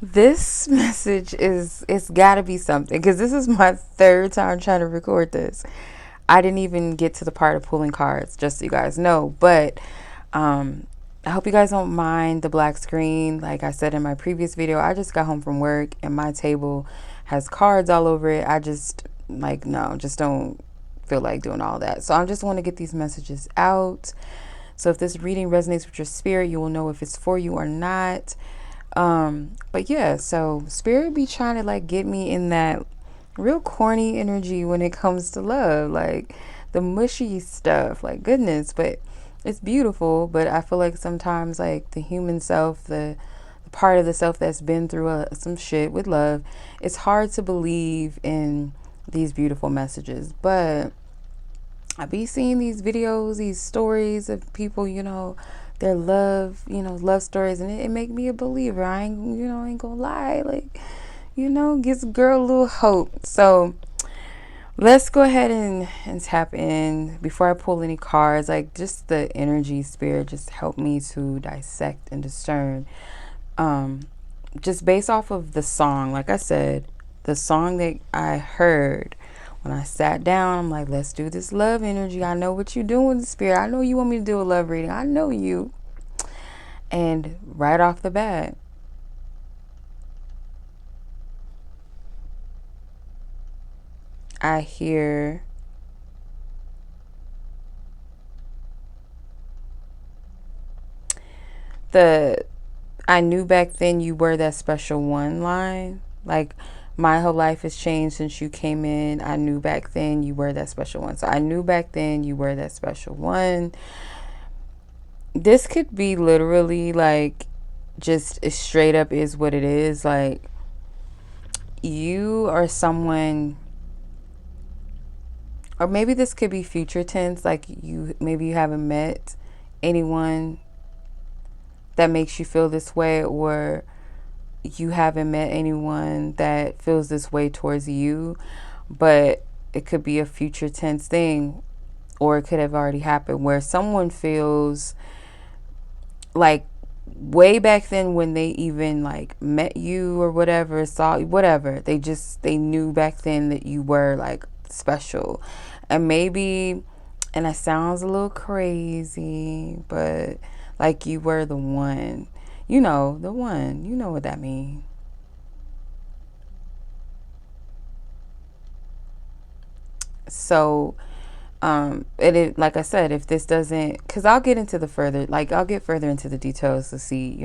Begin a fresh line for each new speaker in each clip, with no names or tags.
This message it's gotta be something, because this is my third time trying to record this. I didn't even get to the part of pulling cards, just so you guys know. But I hope you guys don't mind the black screen. Like I said in my previous video, I just got home from work and my table has cards all over it. I just, like, no, just don't feel like doing all that. So I just want to get these messages out. So if this reading resonates with your spirit, you will know if it's for you or not. But yeah, so spirit be trying to like get me in that real corny energy when it comes to love, like the mushy stuff, like goodness. But it's beautiful. But I feel like sometimes like the human self, the part of the self that's been through some shit with love, it's hard to believe in these beautiful messages. But I be seeing these videos, these stories of people, their love, love stories, and it make me a believer. I ain't gonna lie, like, gives a girl a little hope. So let's go ahead and tap in before I pull any cards. Like, just the energy, spirit, just help me to dissect and discern. Just based off of the song, like I said, the song that I heard when I sat down, I'm like, let's do this love energy. I know what you're doing with the spirit. I know you want me to do a love reading. I know you. And right off the bat, I hear the I knew back then you were that special one line. Like, my whole life has changed since you came in. I knew back then you were that special one. So I knew back then you were that special one. This could be literally like just as straight up is what it is. Like, you are someone, or maybe this could be future tense, like maybe you haven't met anyone that makes you feel this way, or you haven't met anyone that feels this way towards you, but it could be a future tense thing, or it could have already happened where someone feels like way back then when they even like met you or whatever, saw whatever, they knew back then that you were like special. And maybe, and that sounds a little crazy, but like you were the one, the one, you know what that means. So like I said, if this doesn't, because I'll get into the further, like I'll get further into the details to see,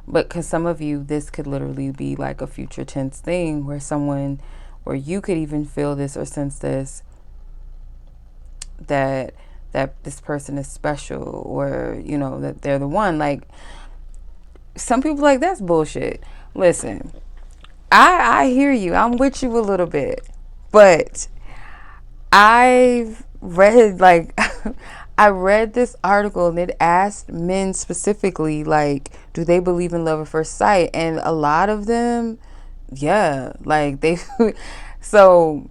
but because some of you, this could literally be like a future tense thing where someone, or you could even feel this or sense this, that this person is special, or that they're the one. Like, some people like, that's bullshit. Listen, I hear you, I'm with you a little bit, but I've read like I read this article and it asked men specifically, like, do they believe in love at first sight? And a lot of them, yeah, like they so,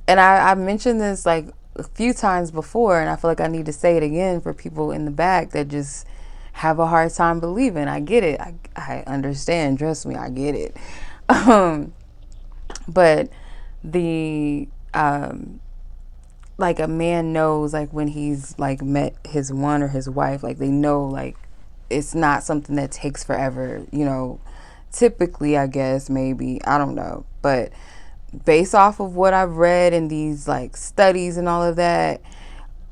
and I mentioned this like a few times before, and I feel like I need to say it again for people in the back that just have a hard time believing. I get it. I understand. Trust me, I get it. But the like, a man knows, like, when he's like met his one or his wife, like they know, like, it's not something that takes forever, typically, I guess, maybe, I don't know, but based off of what I've read in these like studies and all of that,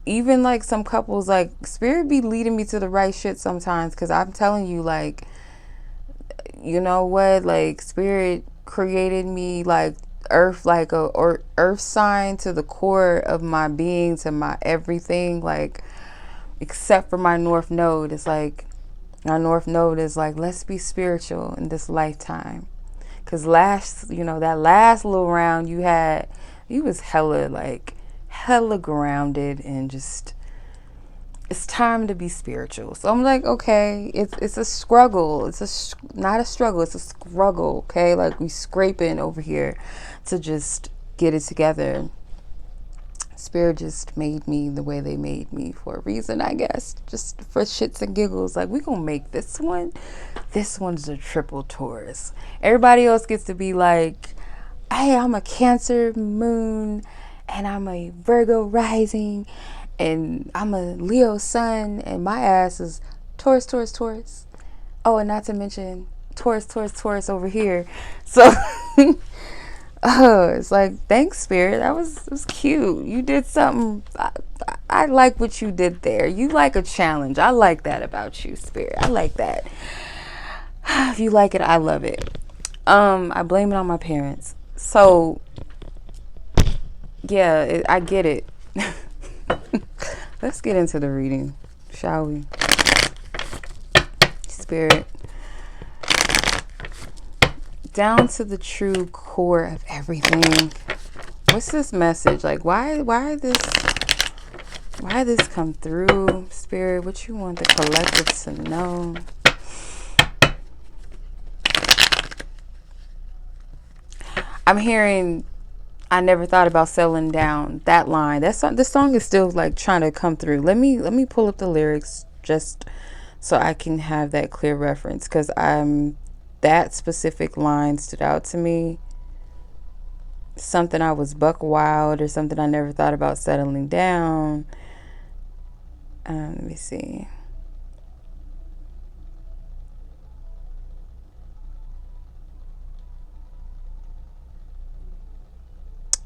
even like some couples, like, spirit be leading me to the right shit sometimes, because I'm telling you, like, you know what, like, spirit created me like earth, like a or earth sign to the core of my being, to my everything, like, except for my north node. It's like my north node is like, let's be spiritual in this lifetime, because that last little round you was hella, like, hella grounded, and just, it's time to be spiritual. So I'm like, okay, it's a struggle. Not a struggle, it's a struggle, okay? Like, we scraping over here to just get it together. Spirit just made me the way they made me for a reason, I guess. Just for shits and giggles. Like, we gonna make this one. This one's a triple Taurus. Everybody else gets to be like, hey, I'm a Cancer moon, and I'm a Virgo rising, and I'm a Leo sun, and my ass is Taurus, Taurus, Taurus. Oh, and not to mention Taurus, Taurus, Taurus over here. So, oh, it's like, thanks, Spirit. That was cute. You did something. I like what you did there. You like a challenge. I like that about you, Spirit. I like that. If you like it, I love it. I blame it on my parents. So, yeah, I get it. Let's get into the reading, shall we? Spirit. Down to the true core of everything. What's this message? Like, why this come through, Spirit? What you want the collective to know? I'm hearing, I never thought about settling down. That line. This song is still like trying to come through. Let me pull up the lyrics just so I can have that clear reference, because that specific line stood out to me. Something I was buck wild, or something I never thought about settling down. Let me see.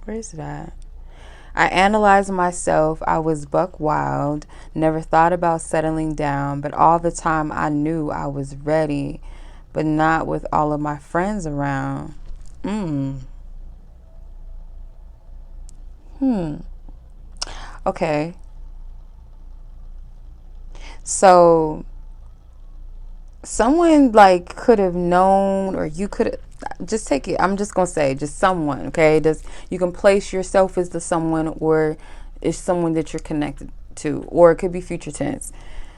Where's that? I analyzed myself. I was buck wild, never thought about settling down, but all the time I knew I was ready, but not with all of my friends around. Okay. So someone like could have known, or you could just take it. I'm just gonna say just someone. Okay, you can place yourself as the someone, or is someone that you're connected to, or it could be future tense.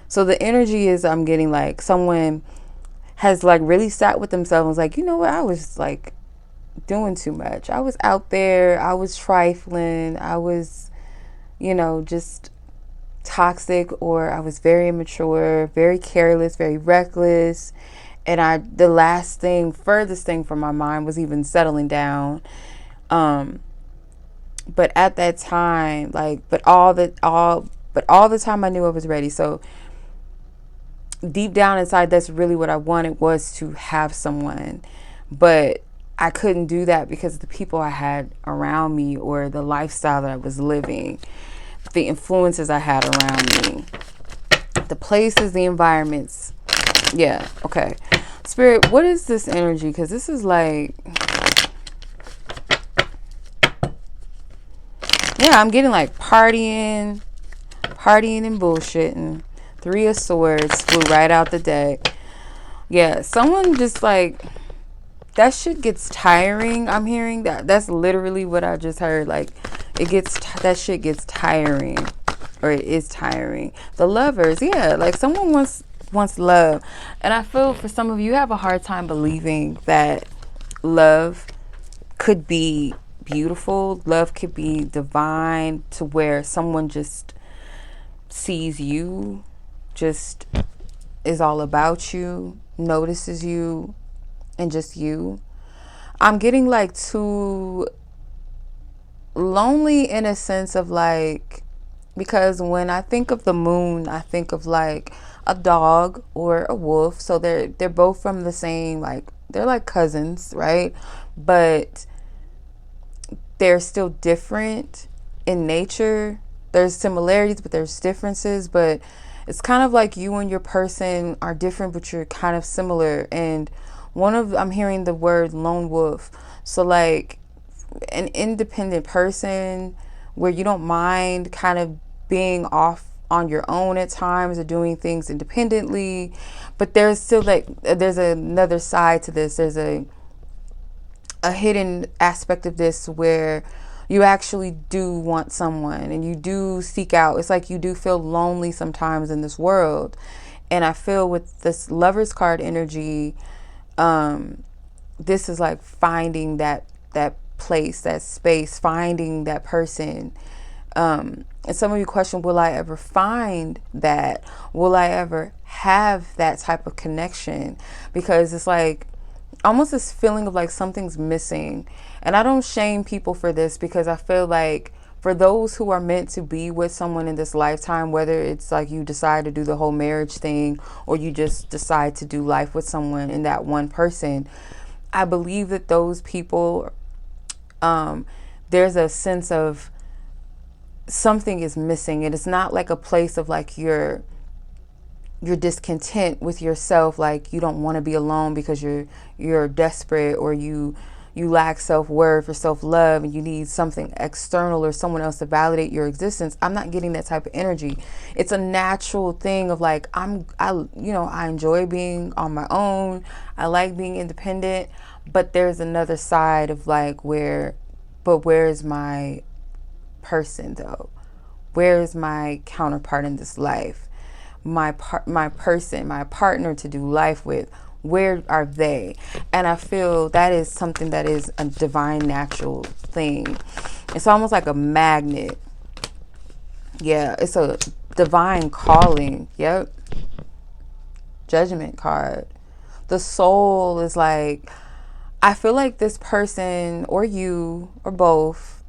So the energy is, I'm getting like someone has like really sat with themselves and was like, you know what, I was like doing too much. I was out there, I was trifling, I was, just toxic, or I was very immature, very careless, very reckless. And the furthest thing from my mind was even settling down. But at that time, but all the time I knew I was ready. So deep down inside, that's really what I wanted, was to have someone. But I couldn't do that because of the people I had around me, or the lifestyle that I was living, the influences I had around me, the places, the environments. Yeah, okay. Spirit, what is this energy? Because this is like, yeah, I'm getting like partying and bullshitting. 3 of Swords flew right out the deck. Yeah, someone just like, that shit gets tiring. I'm hearing that. That's literally what I just heard. Like, that shit gets tiring, or it is tiring. The Lovers, yeah, like someone wants love, and I feel for some of you have a hard time believing that love could be beautiful. Love could be divine, to where someone just sees you, just is all about you, notices you, and just you. I'm getting like too lonely in a sense of like, because when I think of the moon, I think of like a dog or a wolf. So they're both from the same, like, they're like cousins, right? But they're still different in nature. There's similarities, but there's differences. But it's kind of like you and your person are different, but you're kind of similar. And I'm hearing the word lone wolf. So like an independent person where you don't mind kind of being off on your own at times, or doing things independently. But there's still like, there's another side to this. There's a hidden aspect of this where you actually do want someone, and you do seek out. It's like you do feel lonely sometimes in this world. And I feel with this Lovers card energy, this is like finding that place, that space, finding that person, And some of you question, will I ever find that? Will I ever have that type of connection? Because it's like almost this feeling of like something's missing. And I don't shame people for this, because I feel like for those who are meant to be with someone in this lifetime, whether it's like you decide to do the whole marriage thing or you just decide to do life with someone in that one person, I believe that those people, there's a sense of something is missing. And it's not like a place of like you're discontent with yourself, like you don't want to be alone because you're desperate, or you lack self-worth or self-love and you need something external or someone else to validate your existence. I'm not getting that type of energy. It's a natural thing of like I enjoy being on my own. I like being independent, but there's another side of like where's my person though? Where's my counterpart in this life? My person, my partner to do life with, where are they? And I feel that is something that is a divine natural thing. It's almost like a magnet. Yeah, it's a divine calling. Yep. Judgment card. The soul is like, I feel like this person or you or both,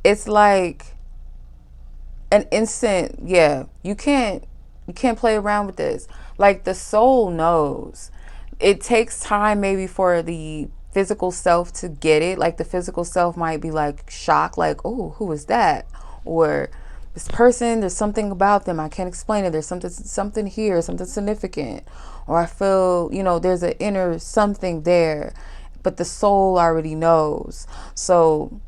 it's like an instant, you can't play around with this. Like the soul knows. It takes time maybe for the physical self to get it. Like the physical self might be like shocked, like, oh, who is that? Or this person, there's something about them, I can't explain it. There's something here, something significant. Or I feel, there's an inner something there, but the soul already knows. So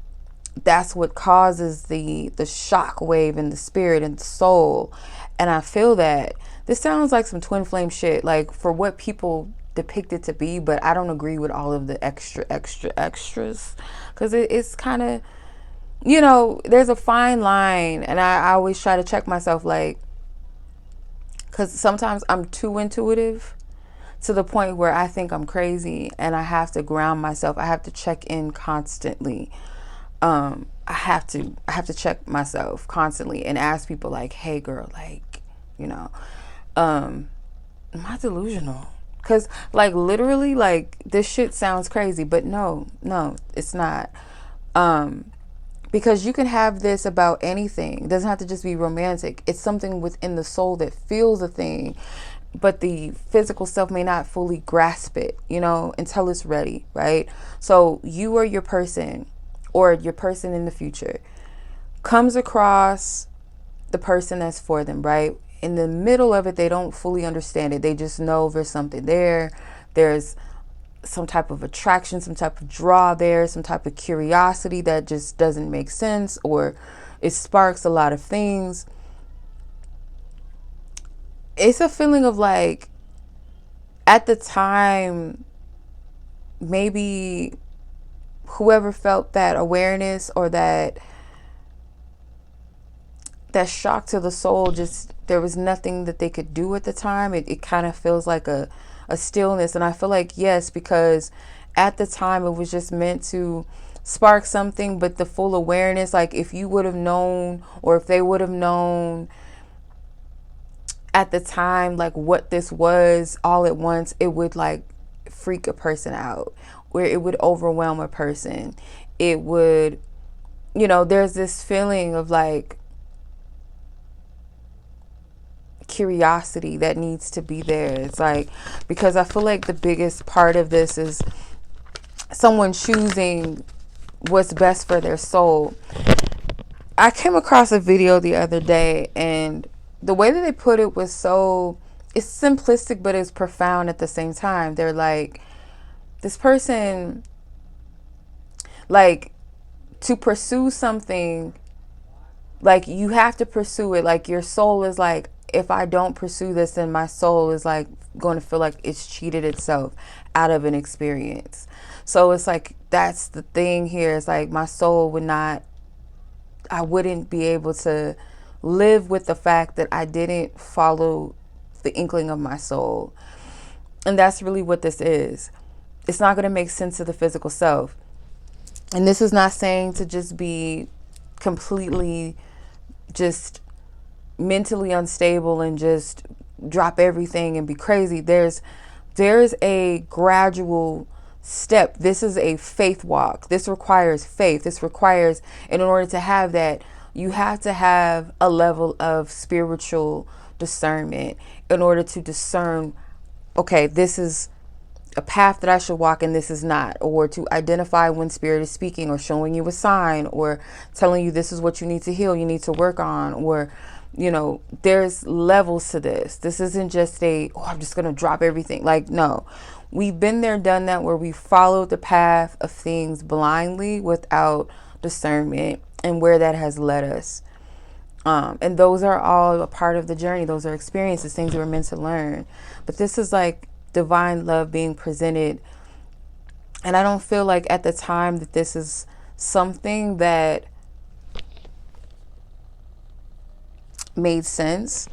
that's what causes the shock wave in the spirit and the soul. And I feel that this sounds like some twin flame shit, like for what people depict it to be, but I don't agree with all of the extras, because it's kind of, there's a fine line. And I always try to check myself, like, because sometimes I'm too intuitive to the point where I think I'm crazy, and I have to ground myself. I have to check in constantly. I have to check myself constantly and ask people like, hey girl, like, am I delusional? Because like literally, like this shit sounds crazy, but no, it's not. Because you can have this about anything. It doesn't have to just be romantic. It's something within the soul that feels a thing, but the physical self may not fully grasp it, until it's ready, right? So you or your person, or your person in the future, comes across the person that's for them, right? In the middle of it, they don't fully understand it. They just know there's something there. There's some type of attraction, some type of draw there, some type of curiosity that just doesn't make sense, or it sparks a lot of things. It's a feeling of like, at the time, maybe whoever felt that awareness or that shock to the soul, just there was nothing that they could do at the time. It kind of feels like a stillness. And I feel like, yes, because at the time it was just meant to spark something, but the full awareness, like if you would have known, or if they would have known at the time, like what this was all at once, it would like freak a person out, where it would overwhelm a person. It would, there's this feeling of like curiosity that needs to be there. It's like, because I feel like the biggest part of this is someone choosing what's best for their soul. I came across a video the other day, and the way that they put it was it's simplistic, but it's profound at the same time. They're like, this person, like, to pursue something, like you have to pursue it. Like your soul is like, if I don't pursue this, then my soul is like going to feel like it's cheated itself out of an experience. So it's like, that's the thing here. It's like my soul I wouldn't be able to live with the fact that I didn't follow the inkling of my soul. And that's really what this is. It's not going to make sense to the physical self. And this is not saying to just be completely just mentally unstable and just drop everything and be crazy. There's a gradual step. This is a faith walk. This requires faith. This requires, and in order to have that, you have to have a level of spiritual discernment in order to discern, okay, this is a path that I should walk and this is not, or to identify when spirit is speaking or showing you a sign or telling you this is what you need to heal, you need to work on, or there's levels to this. This isn't just I'm just gonna drop everything. Like, no, we've been there, done that, where we followed the path of things blindly without discernment and where that has led us. And those are all a part of the journey. Those are experiences, things that we're meant to learn. But this is like divine love being presented. And I don't feel like at the time that this is something that made sense.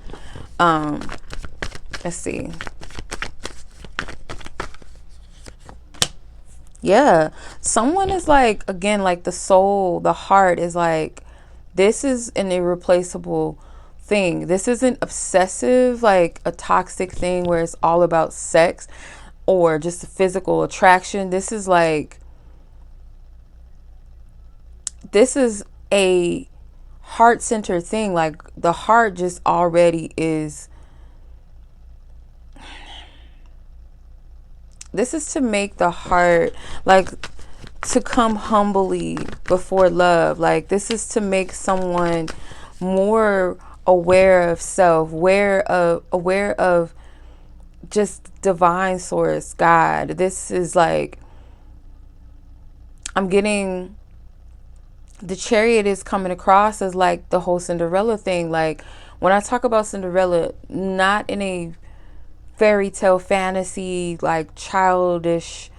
Let's see. Yeah. Someone is like, again, like the soul, the heart is like, this is an irreplaceable thing. This isn't obsessive, like a toxic thing where it's all about sex or just physical attraction. This is a heart-centered thing. Like the heart just already is. This is to make the heart, like, to come humbly before love. Like, this is to make someone more aware of self, aware of just divine source, God. This is like, I'm getting, the Chariot is coming across as like the whole Cinderella thing. Like, when I talk about Cinderella, not in a fairy tale fantasy, like childish,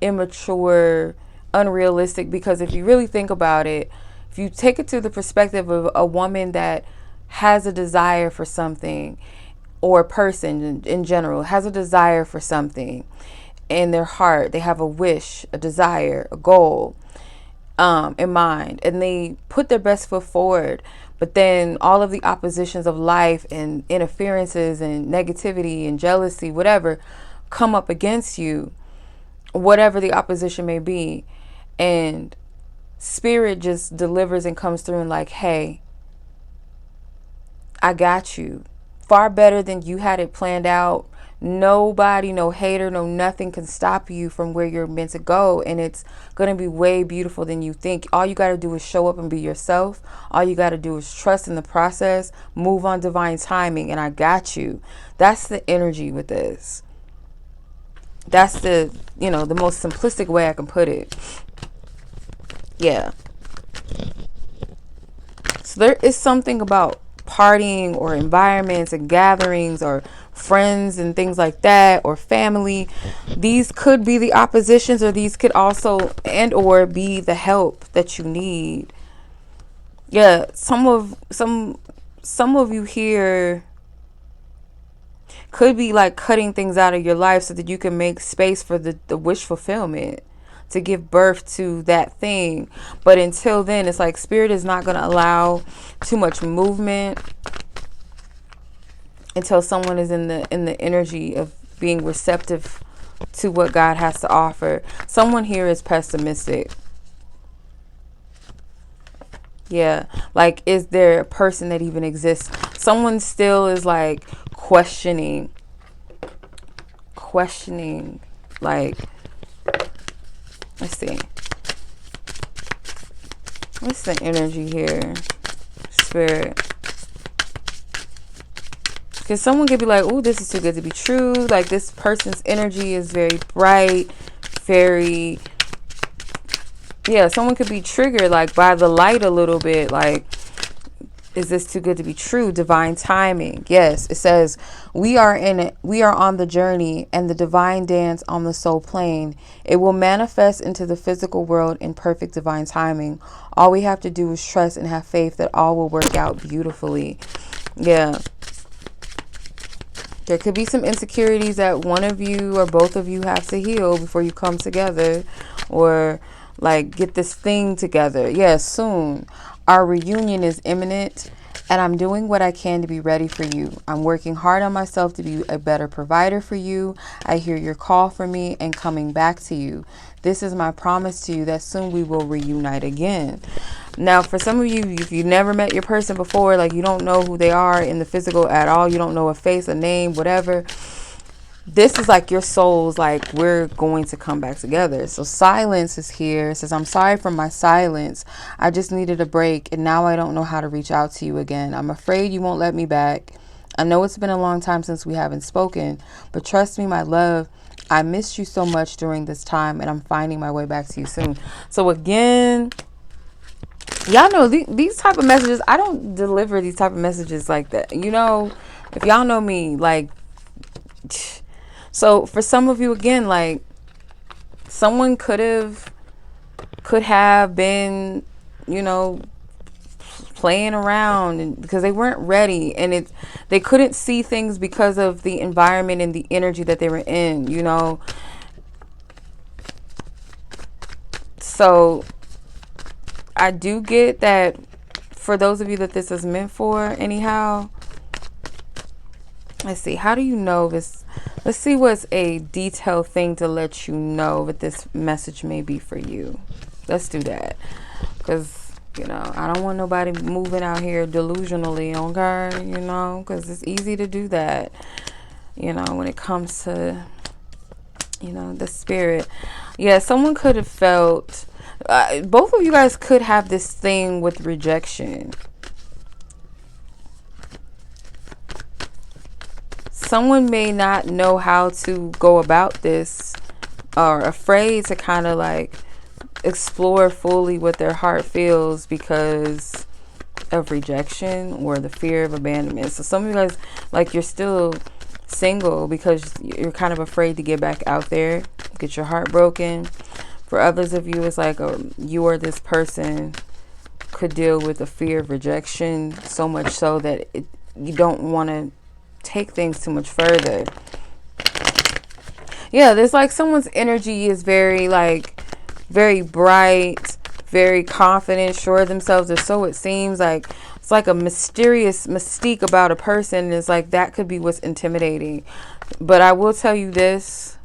immature, unrealistic, because if you really think about it, if you take it to the perspective of a woman that has a desire for something, or a person in general has a desire for something in their heart, they have a wish, a desire, a goal in mind, and they put their best foot forward, but then all of the oppositions of life and interferences and negativity and jealousy, whatever, come up against you, whatever the opposition may be. And spirit just delivers and comes through and like, hey, I got you. Far better than you had it planned out. Nobody, no hater, no nothing can stop you from where you're meant to go. And it's going to be way beautiful than you think. All you got to do is show up and be yourself. All you got to do is trust in the process, move on divine timing, and I got you. That's the energy with this. That's the most simplistic way I can put it. Yeah. So there is something about partying or environments and gatherings or friends and things like that, or family. These could be the oppositions, or these could also or be the help that you need. Yeah, some of you here could be like cutting things out of your life so that you can make space for the wish fulfillment, to give birth to that thing. But until then, it's like spirit is not going to allow too much movement until someone is in the energy of being receptive to what God has to offer. Someone here is pessimistic. Yeah, like, is there a person that even exists? Someone still is like questioning, like, let's see. What's the energy here? Spirit. Because someone could be like, oh, this is too good to be true. Like, this person's energy is very bright, very, yeah, someone could be triggered, like, by the light a little bit. Like, is this too good to be true? Divine timing. Yes, it says, we are on the journey and the divine dance on the soul plane. It will manifest into the physical world in perfect divine timing. All we have to do is trust and have faith that all will work out beautifully. Yeah. There could be some insecurities that one of you or both of you have to heal before you come together. Or Like, get this thing together. Yeah, soon. Our reunion is imminent, and I'm doing what I can to be ready for you. I'm working hard on myself to be a better provider for you. I hear your call for me and coming back to you. This is my promise to you that soon we will reunite again. Now, for some of you, if you've never met your person before, like you don't know who they are in the physical at all, you don't know a face, a name, whatever, this is like your soul's like, we're going to come back together. So silence is here. It says, I'm sorry for my silence. I just needed a break, and now I don't know how to reach out to you again. I'm afraid you won't let me back. I know it's been a long time since we haven't spoken, but trust me, my love, I missed you so much during this time, and I'm finding my way back to you soon. So again, y'all know these type of messages, I don't deliver these type of messages like that. You know, if y'all know me, like, so for some of you, again, like someone could have been, you know, playing around, and because they weren't ready, and they couldn't see things because of the environment and the energy that they were in, you know. So I do get that for those of you that this is meant for, anyhow. Let's see, how do you know this? Let's see what's a detailed thing to let you know that this message may be for you. Let's do that. Because, you know, I don't want nobody moving out here delusionally, okay? You know, because it's easy to do that, you know, when it comes to, you know, the spirit. Yeah, someone could have felt, both of you guys could have this thing with rejection. Someone may not know how to go about this, or afraid to kind of like explore fully what their heart feels because of rejection or the fear of abandonment. So some of you guys, like, you're still single because you're kind of afraid to get back out there, get your heart broken. For others of you, it's like you or this person could deal with the fear of rejection so much so that you don't want to take things too much further. Yeah, there's like someone's energy is very bright, very confident, sure of themselves, or so it seems. Like it's like a mysterious mystique about a person. It's like that could be what's intimidating. But I will tell you this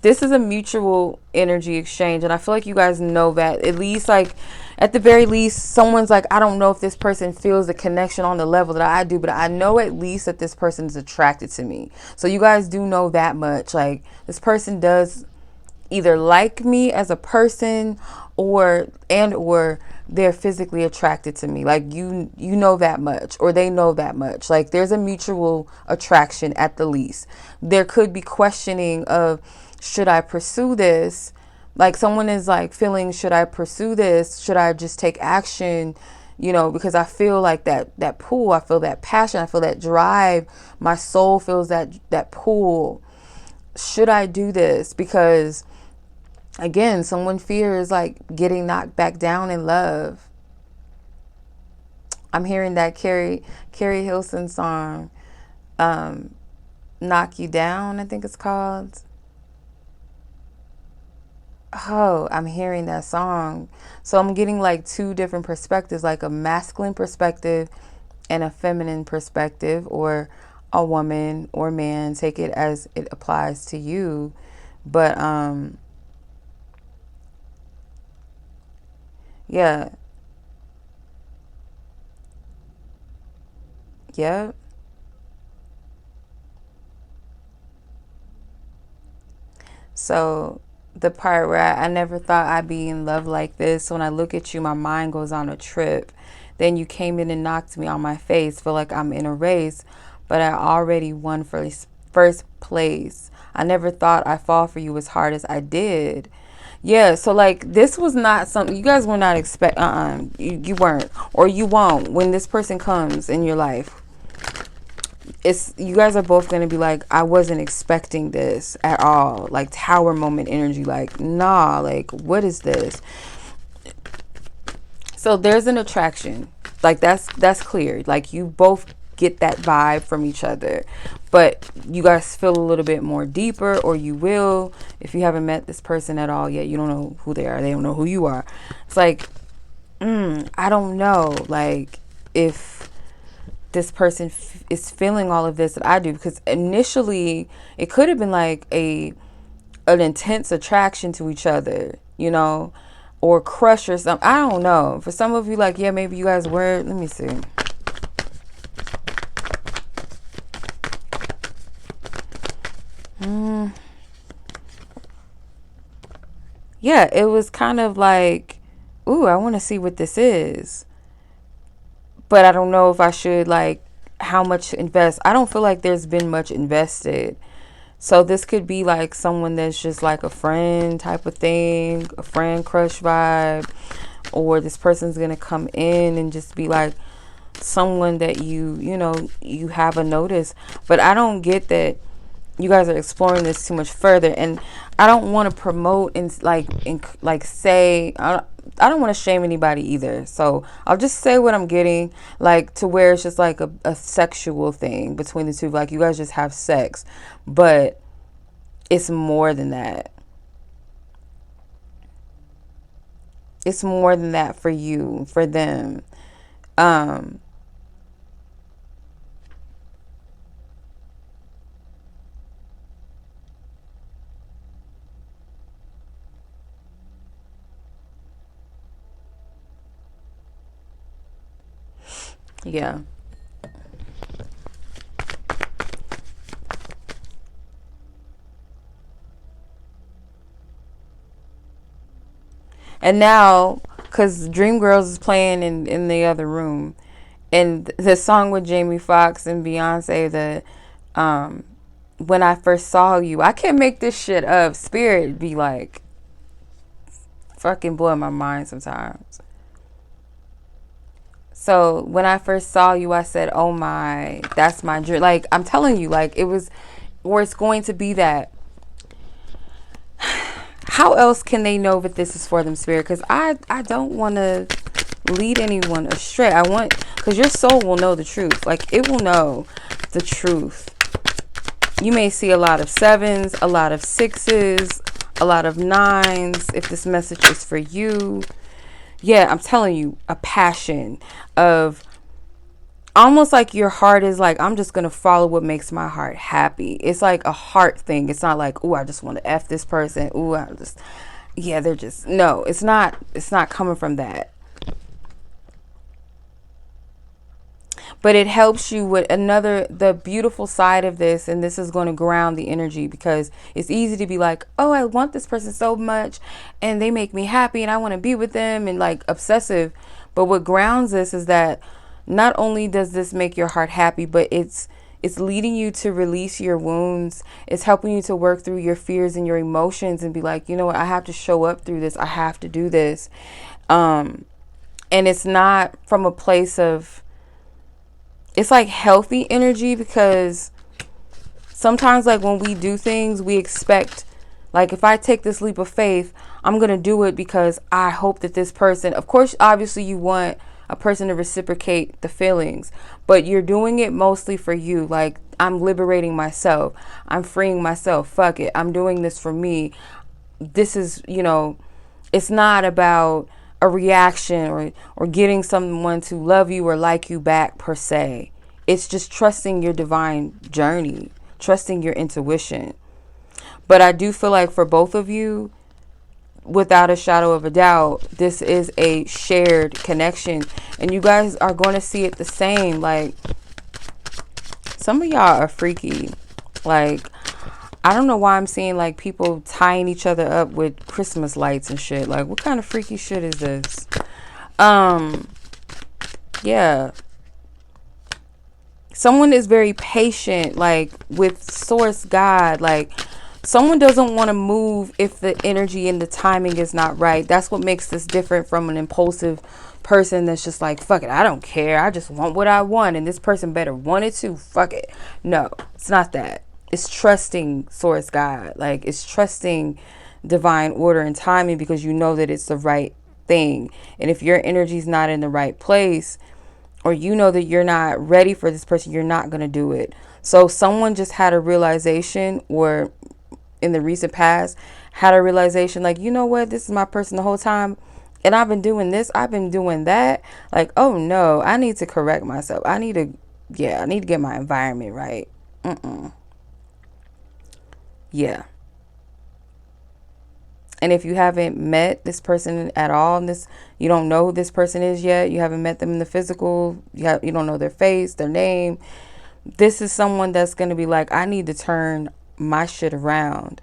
is a mutual energy exchange, and I feel like you guys know that. At least, like, at the very least, someone's like, I don't know if this person feels the connection on the level that I do, but I know at least that this person is attracted to me. So you guys do know that much. Like, this person does either like me as a person, or they're physically attracted to me. Like, you know that much, or they know that much. Like, there's a mutual attraction at the least. There could be questioning of, should I pursue this? Like, someone is like feeling, should I pursue this? Should I just take action? You know, because I feel like that pull, I feel that passion, I feel that drive. My soul feels that pull. Should I do this? Because again, someone fears like getting knocked back down in love. I'm hearing that Carrie Hilson song, Knock You Down, I think it's called. Oh, I'm hearing that song. So I'm getting like two different perspectives, like a masculine perspective and a feminine perspective, or a woman or man, take it as it applies to you. But yeah. Yeah. So the part where I never thought I'd be in love like this. When I look at you, my mind goes on a trip. Then you came in and knocked me on my face. Feel like I'm in a race, but I already won first place. I never thought I'd fall for you as hard as I did. Yeah, so like this was not something you guys were not expect. You weren't, or you won't when this person comes in your life. It's, you guys are both going to be like, I wasn't expecting this at all. Like tower moment energy, like, nah, like, what is this? So there's an attraction. Like that's clear. Like you both get that vibe from each other. But you guys feel a little bit more deeper, or you will if you haven't met this person at all yet. You don't know who they are. They don't know who you are. It's like, I don't know, like, if this person is feeling all of this that I do, because initially it could have been like an intense attraction to each other, you know, or crush or something. I don't know. For some of you, like, yeah, maybe you guys were. Let me see. Yeah, it was kind of like, ooh, I want to see what this is. But I don't know if I should, like, how much invest. I don't feel like there's been much invested. So this could be like someone that's just like a friend type of thing, a friend crush vibe, or this person's going to come in and just be like someone that you know, you have a notice. But I don't get that you guys are exploring this too much further, and I don't want to promote and like say, I don't want to shame anybody either. So I'll just say what I'm getting, like, to where it's just like a sexual thing between the two, like you guys just have sex, but it's more than that. It's more than that for you, for them. um yeah. And now, because Dreamgirls is playing in the other room, and the song with Jamie Foxx and Beyonce, the when I first saw you, I can't make this shit up. Spirit be like fucking blowing my mind sometimes. So when I first saw you, I said, "Oh my, that's my dream." Like, I'm telling you, like, it was, or it's going to be that. How else can they know that this is for them, Spirit? Because I don't want to lead anyone astray. I want, because your soul will know the truth. Like, it will know the truth. You may see a lot of 7s, a lot of 6s, a lot of 9s if this message is for you. Yeah, I'm telling you, a passion of almost like your heart is like, I'm just going to follow what makes my heart happy. It's like a heart thing. It's not like, oh, I just want to F this person. Oh, I just, yeah, they're just, no, it's not coming from that. But it helps you with the beautiful side of this, and this is going to ground the energy, because it's easy to be like, oh, I want this person so much and they make me happy and I want to be with them, and like obsessive. But what grounds this is that not only does this make your heart happy, but it's leading you to release your wounds. It's helping you to work through your fears and your emotions and be like, you know what, I have to show up through this. I have to do this. And it's not from a place of, it's like healthy energy, because sometimes, like, when we do things, we expect, like, if I take this leap of faith, I'm going to do it because I hope that this person, of course, obviously you want a person to reciprocate the feelings, but you're doing it mostly for you. Like, I'm liberating myself. I'm freeing myself. Fuck it. I'm doing this for me. This is, you know, it's not about a reaction or getting someone to love you or like you back per se. It's just trusting your divine journey, trusting your intuition. But I do feel like for both of you, without a shadow of a doubt, this is a shared connection, and you guys are going to see it the same. Like, some of y'all are freaky. Like, I don't know why I'm seeing like people tying each other up with Christmas lights and shit. Like, what kind of freaky shit is this? Yeah. Someone is very patient, like, with source God. Like, someone doesn't want to move if the energy and the timing is not right. That's what makes this different from an impulsive person that's just like, fuck it, I don't care. I just want what I want, and this person better want it too. Fuck it. No, it's not that. It's trusting source God. Like, it's trusting divine order and timing, because you know that it's the right thing. And if your energy's not in the right place, or you know that you're not ready for this person, you're not going to do it. So someone just had a realization, or in the recent past had a realization, like, you know what, this is my person the whole time, and I've been doing this, I've been doing that. Like, oh no, I need to correct myself. I need to get my environment right. Yeah. And if you haven't met this person at all, and this, you don't know who this person is yet, you haven't met them in the physical, you don't know their face, their name, this is someone that's going to be like, I need to turn my shit around.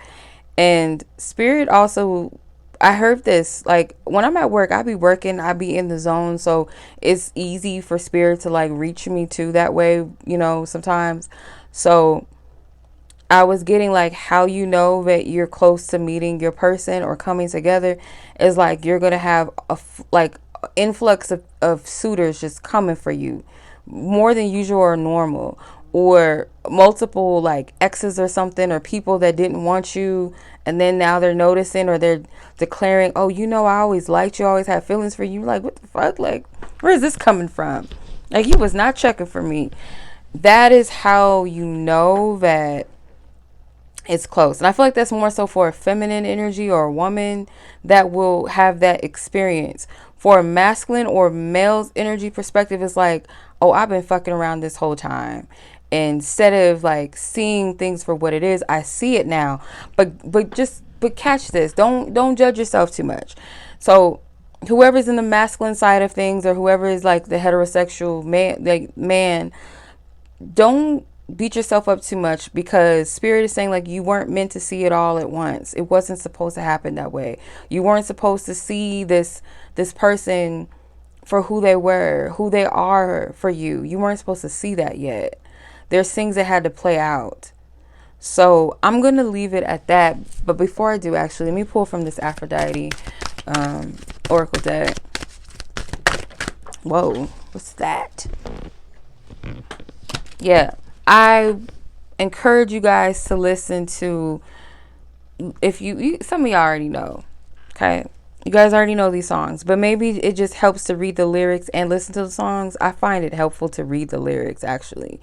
And spirit also, I heard this, like, when I'm at work, I be working, I be in the zone, so it's easy for spirit to like reach me too that way, sometimes. So I was getting like, how you know that you're close to meeting your person or coming together is like you're gonna have like influx of suitors just coming for you, more than usual or normal, or multiple like exes or something, or people that didn't want you, and then now they're noticing, or they're declaring, oh, I always liked you, always had feelings for you. Like, what the fuck? Like, where is this coming from? Like, you was not checking for me. That is how you know that it's close. And I feel like that's more so for a feminine energy or a woman that will have that experience. For a masculine or male's energy perspective, it's like, oh, I've been fucking around this whole time. Instead of like seeing things for what it is, I see it now. But catch this. Don't judge yourself too much. So whoever's in the masculine side of things, or whoever is like the heterosexual man, don't beat yourself up too much, because spirit is saying like you weren't meant to see it all at once. It wasn't supposed to happen that way. You weren't supposed to see this person for who they were, who they are for you. You weren't supposed to see that yet. There's things that had to play out. So I'm going to leave it at that. But before I do, actually, let me pull from this Aphrodite Oracle deck. Whoa, what's that? Yeah, I encourage you guys to listen to, if some of y'all already know, okay? You guys already know these songs, but maybe it just helps to read the lyrics and listen to the songs. I find it helpful to read the lyrics, actually,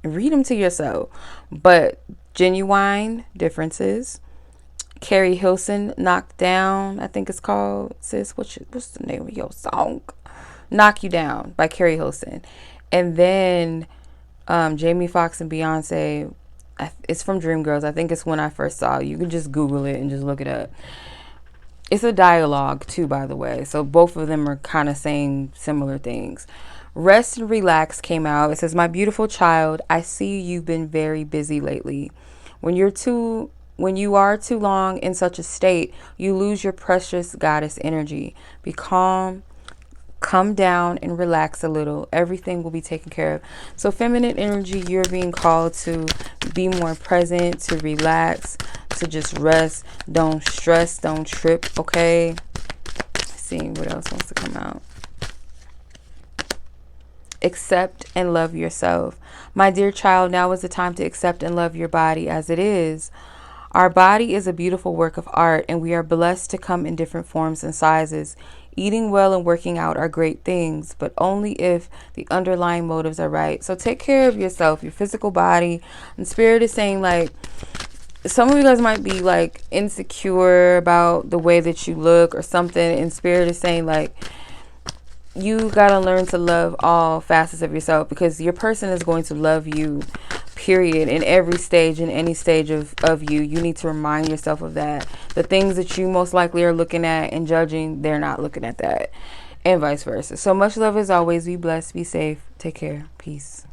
and read them to yourself. But Genuine Differences, Carrie Hilson, Knocked Down, I think it's called. Sis, what's the name of your song? Knock You Down by Carrie Hilson. And then Jamie Foxx and Beyonce, it's from Dreamgirls. I think it's When I First Saw You. You can just Google it and just look it up. It's a dialogue too, by the way. So both of them are kind of saying similar things. Rest and Relax came out. It says, my beautiful child, I see you've been very busy lately. When you are too long in such a state, you lose your precious goddess energy. Be calm. Come down and relax a little. Everything will be taken care of. So feminine energy, you're being called to be more present, to relax, to just rest. Don't stress, don't trip, okay? Seeing what else wants to come out. Accept and love yourself. My dear child, now is the time to accept and love your body as it is. Our body is a beautiful work of art, and we are blessed to come in different forms and sizes. Eating well and working out are great things, but only if the underlying motives are right. So take care of yourself, your physical body. And spirit is saying, like, some of you guys might be like insecure about the way that you look or something, and spirit is saying like, you gotta learn to love all facets of yourself, because your person is going to love you, period, in every stage, in any stage of you. You need to remind yourself of that. The things that you most likely are looking at and judging, they're not looking at that, and vice versa. So much love as always. Be blessed, be safe, take care, peace.